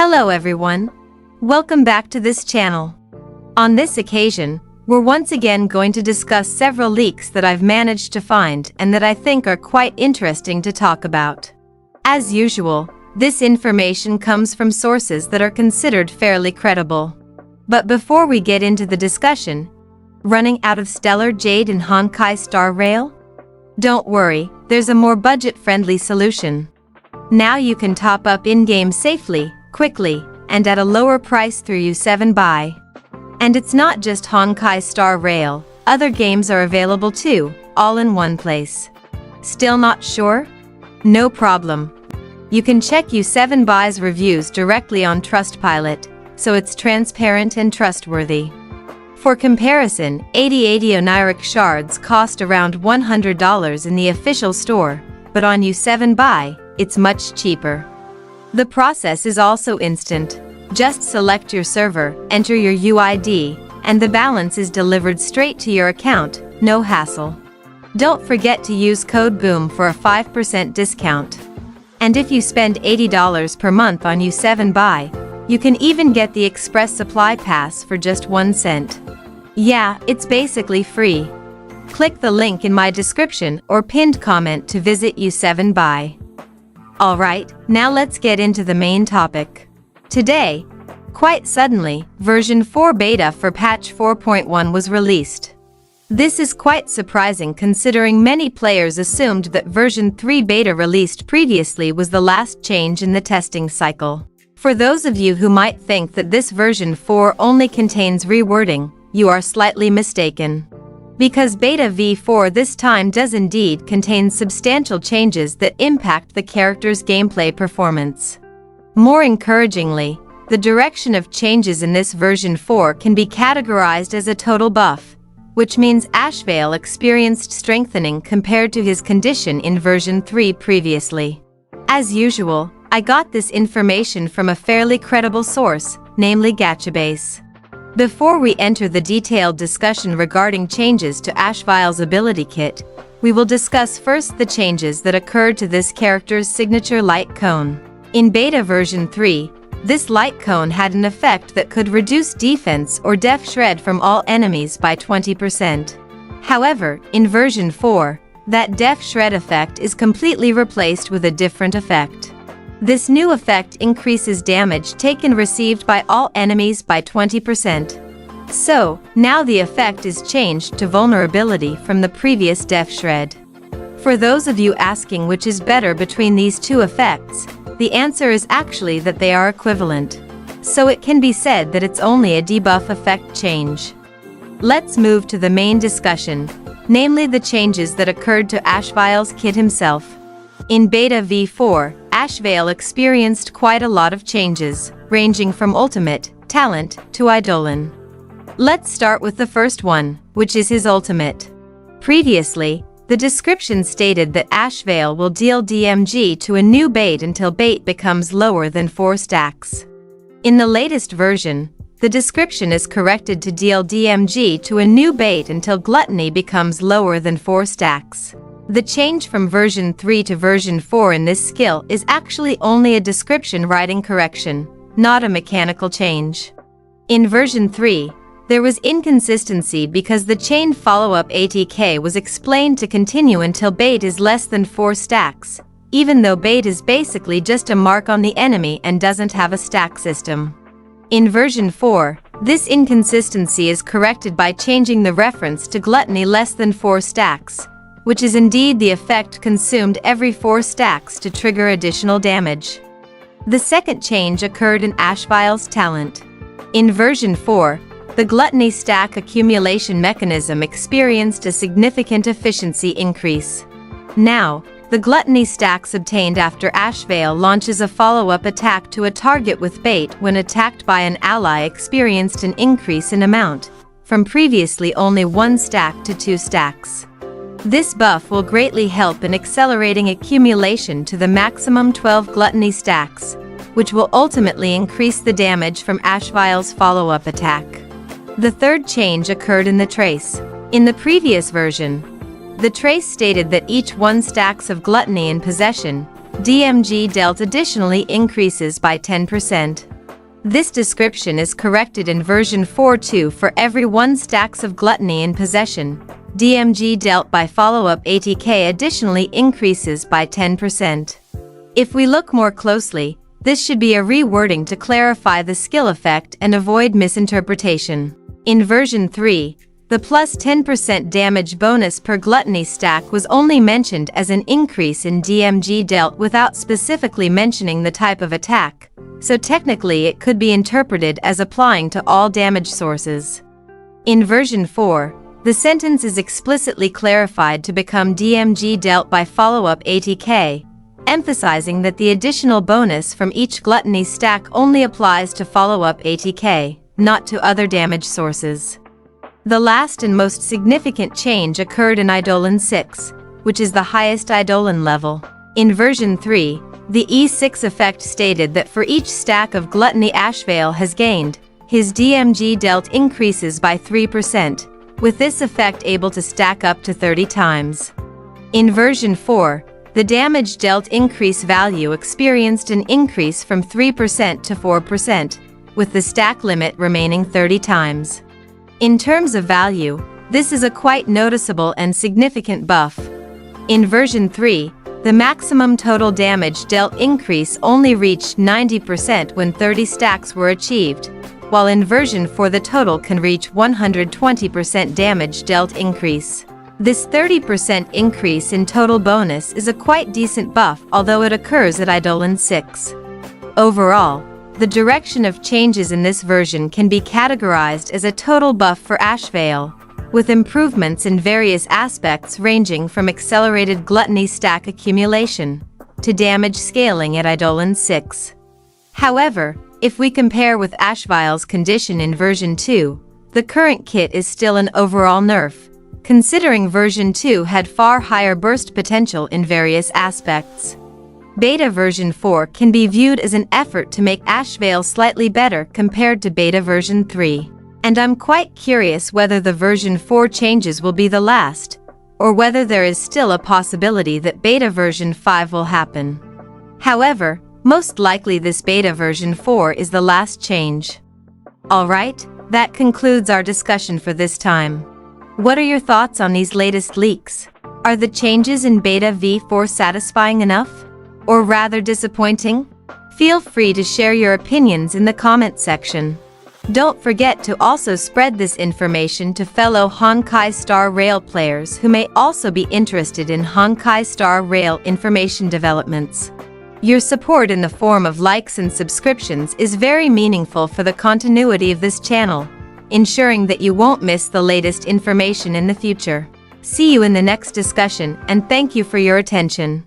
Hello everyone. Welcome back to this channel. On this occasion, we're once again going to discuss several leaks that I've managed to find and that I think are quite interesting to talk about. As usual, this information comes from sources that are considered fairly credible. But before we get into the discussion, running out of stellar jade in Honkai starrail? Don't worry, there's a more budget-friendly solution. Now you can top up in-game safely, quickly, and at a lower price through U7 Buy. And it's not just Honkai starrail, other games are available too, all in one place. Still not sure? No problem. You can check U7 Buy's reviews directly on Trustpilot, so it's transparent and trustworthy. For comparison, 80 oniric shards cost around $100 in the official store, but on U7 Buy, it's much cheaper. The process is also instant. Just select your server, enter your UID, and the balance is delivered straight to your account, no hassle. Don't forget to use code BOOM for a 5% discount. And if you spend $80 per month on U7 Buy, you can even get the Express Supply Pass for just 1 cent. Yeah, it's basically free. Click the link in my description or pinned comment to visit U7 Buy. Alright, now let's get into the main topic. Today, quite suddenly, version 4 beta for patch 4.1 was released. This is quite surprising considering many players assumed that version 3 beta released previously was the last change in the testing cycle. For those of you who might think that this version 4 only contains rewording, you are slightly mistaken. Because beta v4 this time does indeed contain substantial changes that impact the character's gameplay performance. More encouragingly, the direction of changes in this version 4 can be categorized as a total buff, which means ASHVEIL experienced strengthening compared to his condition in version 3 previously. As usual, I got this information from a fairly credible source, namely Gachabase. Before we enter the detailed discussion regarding changes to ASHVEIL's ability kit, we will discuss first the changes that occurred to this character's signature light cone. In beta version 3, this light cone had an effect that could reduce defense or def shred from all enemies by 20%. However, in version 4, that def shred effect is completely replaced with a different effect. This new effect increases damage taken received by all enemies by 20%. So, now the effect is changed to vulnerability from the previous def shred. For those of you asking which is better between these two effects, the answer is actually that they are equivalent. So it can be said that it's only a debuff effect change. Let's move to the main discussion, namely the changes that occurred to ASHVEIL's kit himself. In beta v4, ASHVEIL experienced quite a lot of changes, ranging from ultimate, talent, to Eidolon. Let's start with the first one, which is his ultimate. Previously, the description stated that ASHVEIL will deal DMG to a new bait until bait becomes lower than 4 stacks. In the latest version, the description is corrected to deal DMG to a new bait until gluttony becomes lower than 4 stacks. The change from version 3 to version 4 in this skill is actually only a description writing correction, not a mechanical change. In version 3, there was inconsistency because the chain follow-up ATK was explained to continue until bait is less than 4 stacks, even though bait is basically just a mark on the enemy and doesn't have a stack system. In version 4, this inconsistency is corrected by changing the reference to gluttony less than 4 stacks, which is indeed the effect consumed every 4 stacks to trigger additional damage. The second change occurred in ASHVEIL's talent. In version 4, the gluttony stack accumulation mechanism experienced a significant efficiency increase. Now, the gluttony stacks obtained after ASHVEIL launches a follow-up attack to a target with bait when attacked by an ally experienced an increase in amount, from previously only 1 stack to 2 stacks. This buff will greatly help in accelerating accumulation to the maximum 12 gluttony stacks, which will ultimately increase the damage from ASHVEIL's follow-up attack. The third change occurred in the trace. In the previous version, the trace stated that each 1 stacks of gluttony in possession DMG dealt additionally increases by 10%. This description is corrected in version 4.2 for every 1 stacks of gluttony in possession. DMG dealt by follow-up ATK additionally increases by 10%. If we look more closely, this should be a rewording to clarify the skill effect and avoid misinterpretation. In version 3, the plus 10% damage bonus per gluttony stack was only mentioned as an increase in DMG dealt without specifically mentioning the type of attack, so technically it could be interpreted as applying to all damage sources. In version 4, the sentence is explicitly clarified to become DMG dealt by follow-up ATK, emphasizing that the additional bonus from each gluttony stack only applies to follow-up ATK, not to other damage sources. The last and most significant change occurred in Eidolon 6, which is the highest Eidolon level. In version 3, the E6 effect stated that for each stack of gluttony ASHVEIL has gained, his DMG dealt increases by 3%, with this effect able to stack up to 30 times. In version 4, the damage dealt increase value experienced an increase from 3% to 4%, with the stack limit remaining 30 times. In terms of value, this is a quite noticeable and significant buff. In version 3, the maximum total damage dealt increase only reached 90% when 30 stacks were achieved, while in version 4 the total can reach 120% damage dealt increase. This 30% increase in total bonus is a quite decent buff, although it occurs at Eidolon 6. Overall, the direction of changes in this version can be categorized as a total buff for ASHVEIL, with improvements in various aspects ranging from accelerated gluttony stack accumulation to damage scaling at Eidolon 6. However, if we compare with ASHVEIL's condition in version 2, the current kit is still an overall nerf, considering version 2 had far higher burst potential in various aspects. Beta version 4 can be viewed as an effort to make ASHVEIL slightly better compared to beta version 3. And I'm quite curious whether the version 4 changes will be the last, or whether there is still a possibility that beta version 5 will happen. However, most likely this beta version 4 is the last change. Alright, that concludes our discussion for this time. What are your thoughts on these latest leaks? Are the changes in beta v4 satisfying enough? Or rather disappointing? Feel free to share your opinions in the comment section. Don't forget to also spread this information to fellow Honkai Star Rail players who may also be interested in Honkai Star Rail information developments. Your support in the form of likes and subscriptions is very meaningful for the continuity of this channel, ensuring that you won't miss the latest information in the future. See you in the next discussion, and thank you for your attention.